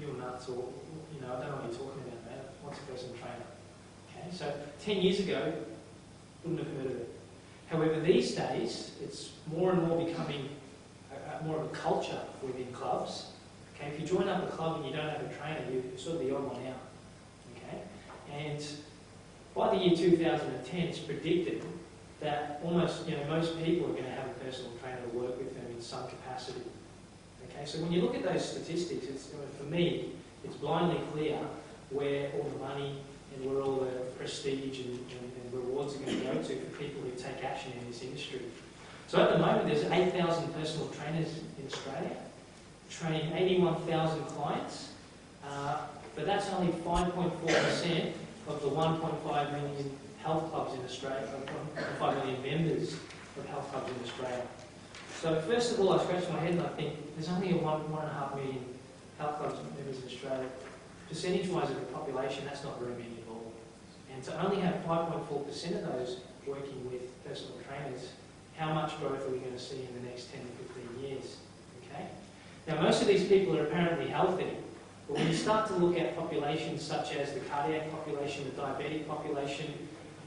you're nuts, or, you know, I don't know what you're talking about, man. What's a personal trainer? Okay, so 10 years ago, wouldn't have heard of it. However, these days, it's more and more becoming more of a culture within clubs. Okay, if you join up a club and you don't have a trainer, you're sort of the odd one out. Okay, and by the year 2010, it's predicted that almost, you know, most people are going to have a personal trainer to work with them in some capacity. Okay, so when you look at those statistics, it's, for me, it's blindly clear where all the money and where all the prestige and rewards are going to go to for people who take action in this industry. So at the moment, there's 8,000 personal trainers in Australia, training 81,000 clients, but that's only 5.4% of the 1.5 million health clubs in Australia, 1.5 million members of health clubs in Australia. So first of all, I scratched my head and I think there's only 1.5 million health clubs members in Australia. Percentage-wise of the population, that's not very many at all. And to only have 5.4% of those working with personal trainers, how much growth are we going to see in the next 10 to 15 years? Okay. Now, most of these people are apparently healthy, but when you start to look at populations such as the cardiac population, the diabetic population,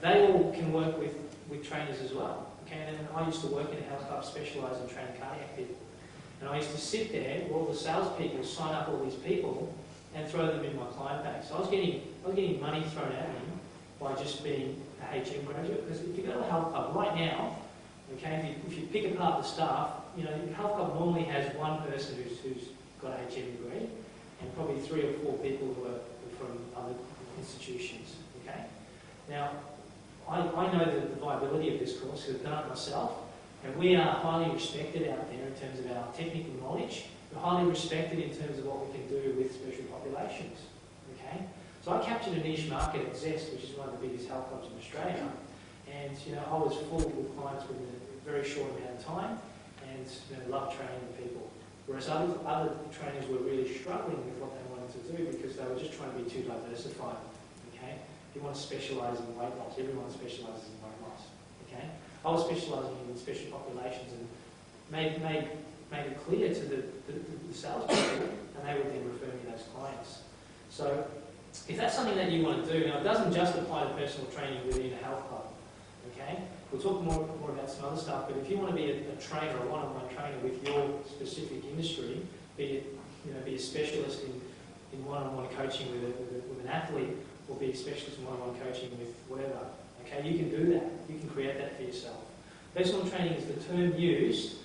they all can work with trainers as well. Okay, and I used to work in a health club specialised in training cardiac people. And I used to sit there where all the salespeople sign up all these people and throw them in my client base. So I was getting money thrown at me by just being a HM graduate. Because if you go to a health club right now, okay, if you pick apart the staff, you know, the health club normally has one person who's got a HM degree and probably 3 or 4 people who are from other institutions. Okay. Now, I know the viability of this course because I've done it myself, and we are highly respected out there in terms of our technical knowledge. We're highly respected in terms of what we can do with special populations. Okay, so I captured a niche market at Zest, which is one of the biggest health clubs in Australia, and you know I was full with clients within a very short amount of time, and you know, loved training people. Whereas other trainers were really struggling with what they wanted to do because they were just trying to be too diversified. Okay. You want to specialise in weight loss. Everyone specialises in weight loss. Okay, I was specialising in special populations and made it clear to the salespeople, and they would then refer me those clients. So, if that's something that you want to do, now it doesn't just apply to personal training within a health club. Okay, we'll talk more about some other stuff. But if you want to be a trainer, a one-on-one trainer with your specific industry, be a specialist in one-on-one coaching with an athlete, or be a specialist in one-on-one coaching with whatever. Okay, you can do that. You can create that for yourself. Personal training is the term used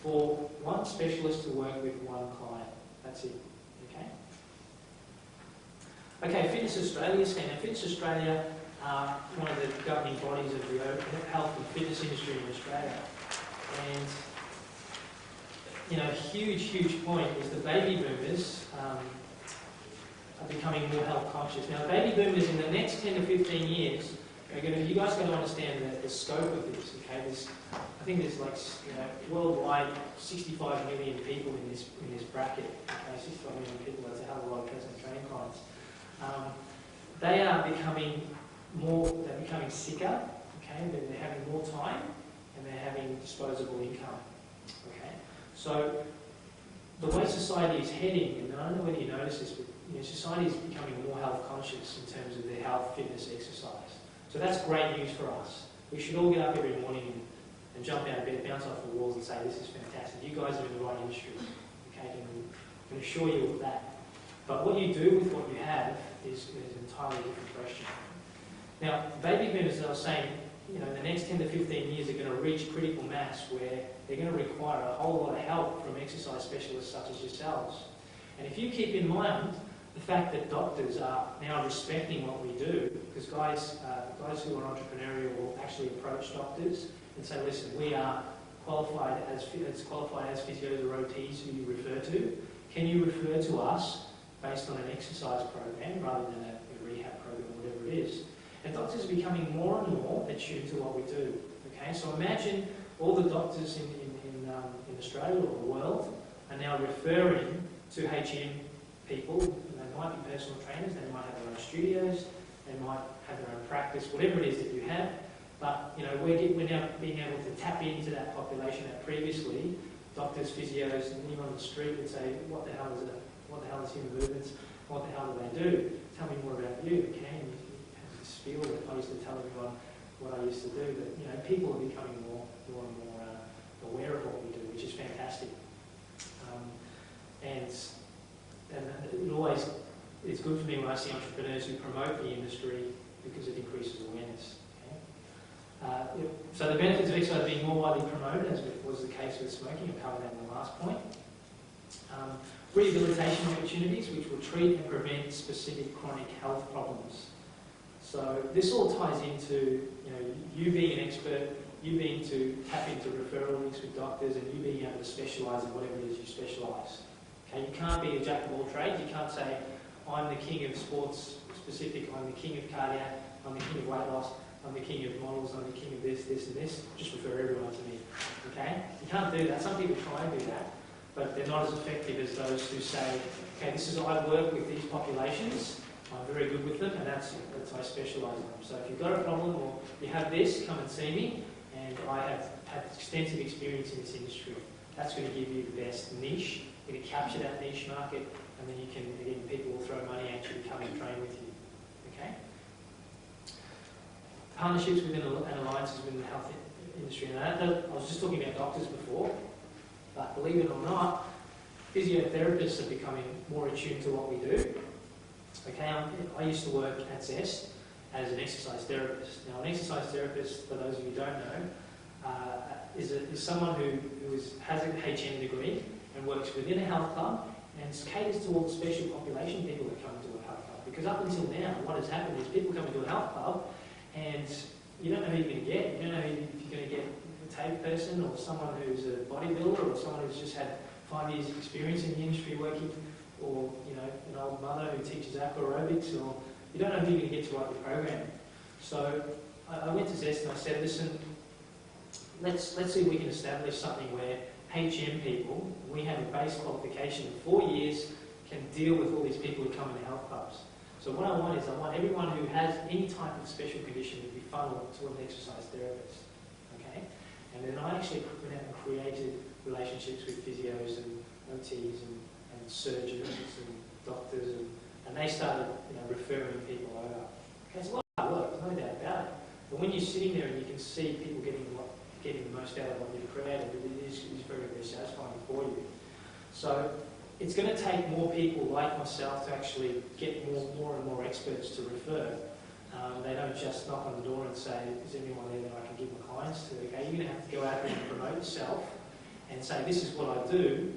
for one specialist to work with one client. That's it. Okay. Okay, Fitness Australia scheme. Now, Fitness Australia are one of the governing bodies of the health and fitness industry in Australia. And you know, a huge point is the baby boomers are becoming more health conscious. Now, baby boomers in the next 10 to 15 years, you guys got to understand the scope of this. Okay, I think there's like, you know, worldwide 65 million people in this bracket. Okay, 65 million people. That's a hell of a lot of personal training clients. They are becoming they're becoming sicker. Okay, they're having more time and they're having disposable income. Okay, so the way society is heading, and I don't know whether you notice this, but you know, society is becoming more health conscious in terms of their health, fitness, exercise. So that's great news for us. We should all get up every morning and jump out of bed, bounce off the walls and say, this is fantastic. You guys are in the right industry. Okay, I can assure you of that. But what you do with what you have is an entirely different question. Now, baby boomers, as I was saying, you know, in the next 10 to 15 years are going to reach critical mass where they're going to require a whole lot of help from exercise specialists such as yourselves. And if you keep in mind the fact that doctors are now respecting what we do, because guys who are entrepreneurial will actually approach doctors and say, listen, we are qualified as physios or OTs who you refer to. Can you refer to us based on an exercise program rather than a rehab program, whatever it is? And doctors are becoming more and more attuned to what we do. Okay, so imagine all the doctors in Australia or the world are now referring to HM people. They might be personal trainers, they might have their own studios, they might have their own practice, whatever it is that you have. But you know, we're now being able to tap into that population that previously doctors, physios, and anyone on the street would say, what the hell is what the hell is human movements? What the hell do they do? Tell me more about you, okay? And you have this spiel that I used to tell everyone what I used to do, but you know, people are becoming more and more aware of what we do, which is fantastic. And it always, it's good for me when I see entrepreneurs who promote the industry because it increases awareness. Okay? So the benefits of exercise being more widely promoted, as was the case with smoking, I've covered that in the last point. Rehabilitation opportunities which will treat and prevent specific chronic health problems. So this all ties into you being an expert, you being to tap into referral links with doctors, and you being able to specialise in whatever it is you specialise. Okay, you can't be a jack of all trades. You can't say, I'm the king of sports specific, I'm the king of cardiac, I'm the king of weight loss, I'm the king of models, I'm the king of this, this and this. Just refer everyone to me. Okay? You can't do that. Some people try and do that, but they're not as effective as those who say, okay, this is, I work with these populations, I'm very good with them, and that's I specialise in them. So if you've got a problem or you have this, come and see me, and I have had extensive experience in this industry. That's going to give you the best niche. You're going to capture that niche market, and then you can, again, people will throw money at you to come and train with you. Okay? Partnerships within and alliances within the health industry. Now, I was just talking about doctors before, but believe it or not, physiotherapists are becoming more attuned to what we do. Okay, I used to work at Zest as an exercise therapist. Now, an exercise therapist, for those of you who don't know, is someone who has an HM degree and works within a health club and caters to all the special population people that come into a health club. Because up until now, what has happened is people come into a health club and you don't know who you're going to get. You don't know if you're going to get a tape person or someone who's a bodybuilder or someone who's just had 5 years experience in the industry working, or an old mother who teaches aqua aerobics, or you don't know who you're going to get to write the program. So I went to Zest and I said, listen, let's see if we can establish something where HM people, we have a base qualification of 4 years, can deal with all these people who come into health clubs. So what I want is, I want everyone who has any type of special condition to be funneled to an exercise therapist. Okay? And then I actually went out and created relationships with physios and OTs and surgeons and doctors, and they started referring people over. Okay, it's a lot of hard work, there's no doubt about it. But when you're sitting there and you can see people getting the most out of what you've created, it is very, very satisfying for you. So it's going to take more people like myself to actually get more and more experts to refer. They don't just knock on the door and say, is anyone there that I can give my clients to? Okay, you're going to have to go out there and promote yourself and say, this is what I do.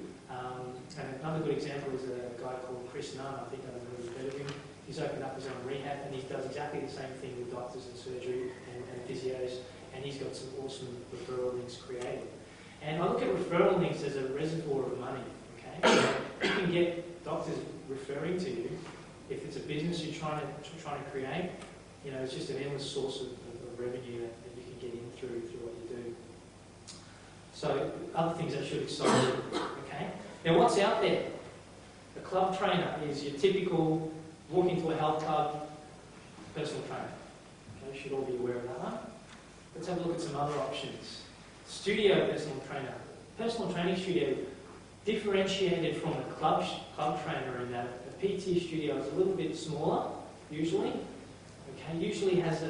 And another good example is a guy called Chris Nunn. I think I've really heard of him. He's opened up his own rehab, and he does exactly the same thing with doctors and surgery and physios, and he's got some awesome referral links created. And I look at referral links as a reservoir of money. Okay, you can get doctors referring to you. If it's a business you're trying to create, it's just an endless source of revenue that you can get in through what you do. So other things that should excite you. Okay. Now, what's out there? The club trainer is your typical walk into a health club personal trainer. Okay, you should all be aware of that one. Let's have a look at some other options. Studio personal trainer. Personal training studio, differentiated from the club trainer in that a PT studio is a little bit smaller, usually. Okay, usually has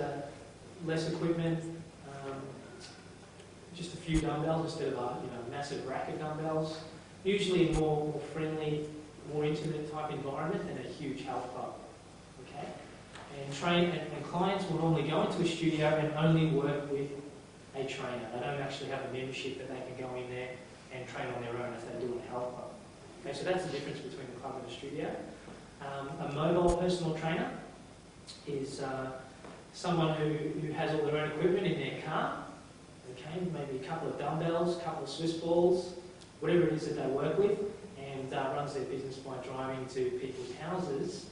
less equipment, just a few dumbbells instead of a massive rack of dumbbells. Usually a more friendly, more intimate type environment than a huge health club. Okay? And clients will normally go into a studio and only work with a trainer. They don't actually have a membership that they can go in there and train on their own as they do in a health club. Okay, so that's the difference between the club and the studio. A mobile personal trainer is someone who has all their own equipment in their car. Okay, maybe a couple of dumbbells, a couple of Swiss balls, whatever it is that they work with, and runs their business by driving to people's houses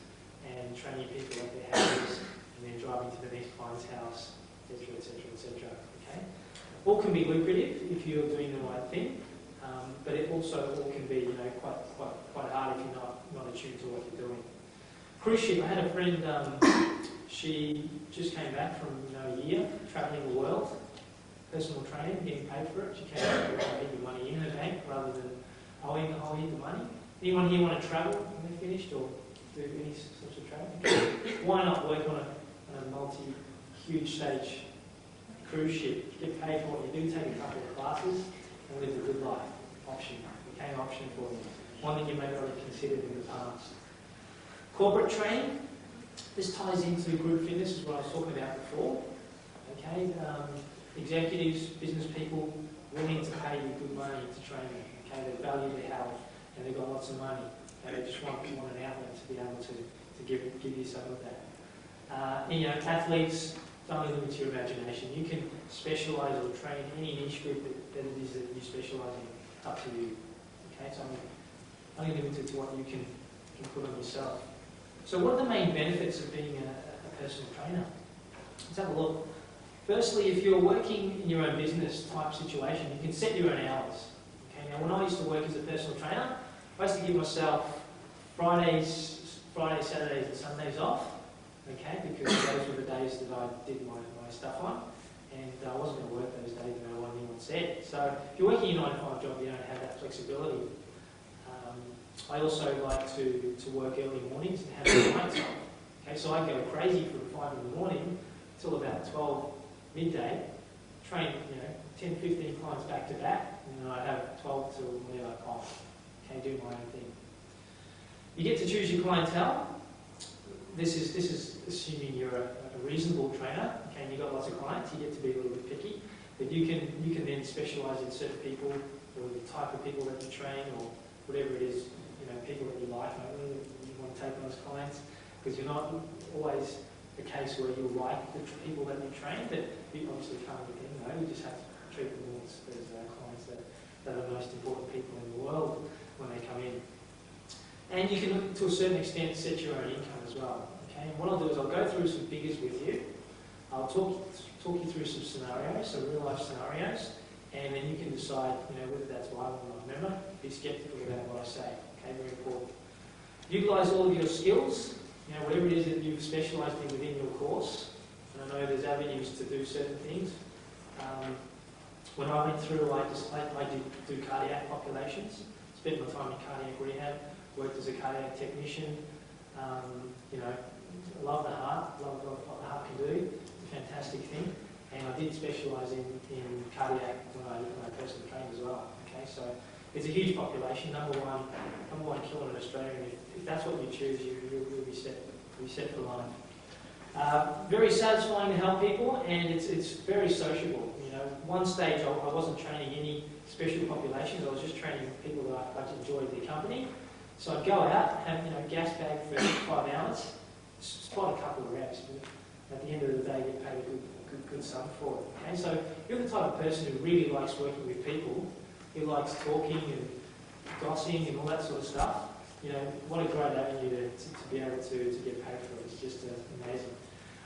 and training people at their houses, and then driving to the next client's house, etc., etc., etc. Okay, all can be lucrative if you're doing the right thing, but it also all can be quite hard if you're not attuned to what you're doing. Cruise ship. I had a friend. She just came back from a year travelling the world. Personal training, getting paid for it. She came back with your money in her bank rather than owing the money. Anyone here want to travel when they're finished or do any sorts of travel? Why not work on a huge stage cruise ship? Get paid for what you do, take a couple of classes and live a good life. Option. Became an option for you. One that you may not have considered in the past. Corporate training. This ties into group fitness, is what I was talking about before. Okay, executives, business people willing to pay you good money to train them. Okay, they value their health and they've got lots of money. And they just want an outlet to be able to give you some of that. Athletes, don't limit your imagination. You can specialise or train any niche group that it is that you specialise in. Up to you. Okay, so I'm only limited to what you can put on yourself. So what are the main benefits of being a personal trainer? Let's have a look. Firstly, if you're working in your own business type situation, you can set your own hours. Okay, now when I used to work as a personal trainer, I used to give myself Fridays, Saturdays and Sundays off, okay, because those were the days that I did my stuff on, and I wasn't going to work those days no matter what anyone said. So if you're working a 9-to-5 job, you don't have that flexibility. I also like to work early mornings and have the nights off. Okay, so I go crazy from 5 in the morning till about 12 midday, train 10, 15 clients back to back, and then I have 12 till whenever off. Okay, do my own thing. You get to choose your clientele. This is assuming you're a reasonable trainer. Okay, and you've got lots of clients. You get to be a little bit picky, but you can then specialise in certain people or the type of people that you train or whatever it is. People that you like, you want to take on as clients, because you're not always the case where you like the people that you train, but you obviously can't get them. You just have to treat them as clients that are the most important people in the world when they come in. And you can, to a certain extent, set your own income as well. Okay. And what I'll do is I'll go through some figures with you. I'll talk you through some scenarios, some real life scenarios, and then you can decide, whether that's viable or not. Remember, be sceptical about what I say. Okay, very important. Utilise all of your skills, whatever it is that you've specialised in within your course. And I know there's avenues to do certain things. When I went through, I did do cardiac populations, spent my time in cardiac rehab, worked as a cardiac technician. I love the heart, love what the heart can do. It's a fantastic thing. And I did specialise in cardiac when I personally trained as well. Okay, so it's a huge population, number one killer in Australia, and if that's what you choose, you'll be set for life. Very satisfying to help people, and it's very sociable. One stage I wasn't training any special populations, I was just training people that I enjoyed their company. So I'd go out, have gas bag for 5 hours, spot a couple of reps, but at the end of the day get paid a good sum for it. Okay? So you're the type of person who really likes working with people, who likes talking and gossiping and all that sort of stuff. What a great avenue to be able to get paid for it. It's just amazing.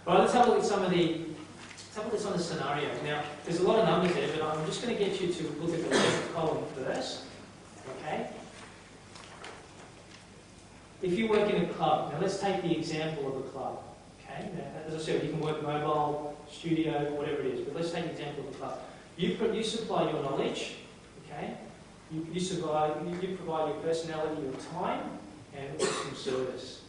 All right, let's have a look at some of the scenarios. Now, there's a lot of numbers there, but I'm just going to get you to look at the left column first. Okay? If you work in a club, now let's take the example of a club. Okay? Now, as I said, you can work mobile, studio, whatever it is, but let's take the example of a club. You supply your knowledge. Okay? You provide your personality, your time, and some service.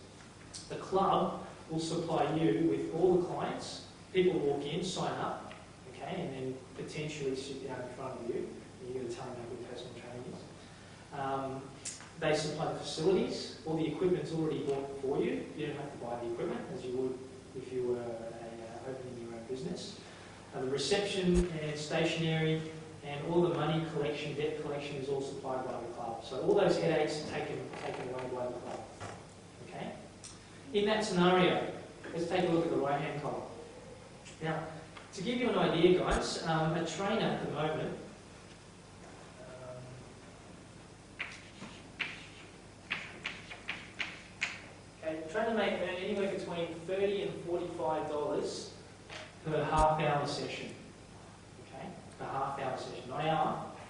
The club will supply you with all the clients. People walk in, sign up, okay, and then potentially sit down in front of you. And you're going to tell them how good personal training is. They supply the facilities. All the equipment's already bought for you. You don't have to buy the equipment as you would if you were opening your own business. The reception and stationery and all the money collection, debt collection is all supplied by the club. So all those headaches are taken away by the club. Okay? In that scenario, let's take a look at the right-hand column. Now, to give you an idea, guys, a trainer at the moment trainer may earn anywhere between $30 and $45 per half-hour session. Okay, a half-hour session, not hour.